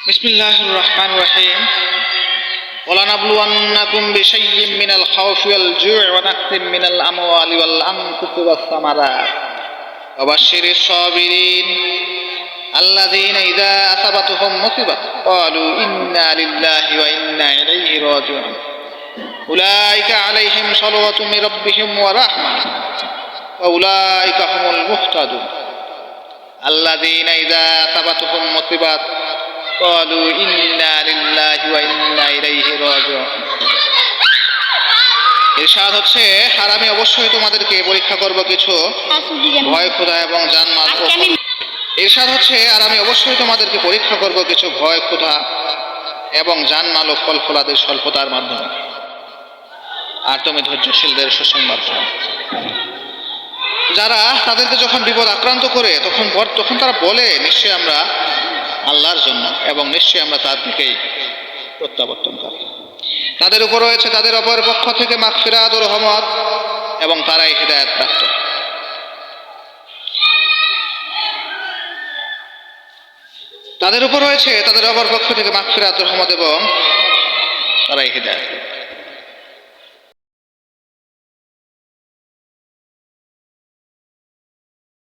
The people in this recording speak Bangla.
বিসমিল্লাহির রহমানির রহিম। ওয়ালানাবলুওয়ান্নাকুম বিশাইয়্যিম মিনাল খাউফি ওয়াল জু'i ওয়া নাকসিম মিনাল আমওয়ালি ওয়াল আনফুসি ওয়াস সামারাত ওয়া বাশশিরিস সাবিরিন আল্লাযীনা ইযা আসাবাতুহুম মুসিবাতুন ক্বালু ইন্না লিল্লাহি ওয়া ইন্না ইলাইহি রাজিউন উলাইকা আলাইহিম সালাওয়াতুম মির রাব্বিহিম ওয়া রাহমাহ ওয়া উলাইকা হুমুল মুহতাদুন আল্লাযীনা ইযা আসাবাতুহুম মুসিবাতুন ক্বালু ইন্না লিল্লাহি ওয়া ইন্না ইলাইহি রাজিউন। ইরশাদ হচ্ছে, আর আমি অবশ্যই তোমাদেরকে পরীক্ষা করব কিছু ভয় ক্ষুধা এবং জানমাল। ইরশাদ হচ্ছে, আর আমি অবশ্যই তোমাদেরকে পরীক্ষা করব কিছু ভয় ক্ষুধা এবং জানমাল ও ফল ফলাদের স্বল্পতার মাধ্যমে, আর তুমি ধৈর্যশীলদের সুসংবাদ দাও। যারা তাদেরকে যখন বিপদ আক্রান্ত করে তখন তারা বলে, নিশ্চয়ই আমরা আল্লাহর জন্য এবং নিশ্চয়ই আমরা তার দিকেই প্রত্যাবর্তন করি। তাদের উপর রয়েছে তাদের অপর পক্ষ থেকে মাগফিরাত ও রহমত এবং তারাই হিদায়াত প্রাপ্ত। তাদের উপর রয়েছে তাদের অপর পক্ষ থেকে মাগফিরাত ও রহমত এবং তারাই হিদায়াত।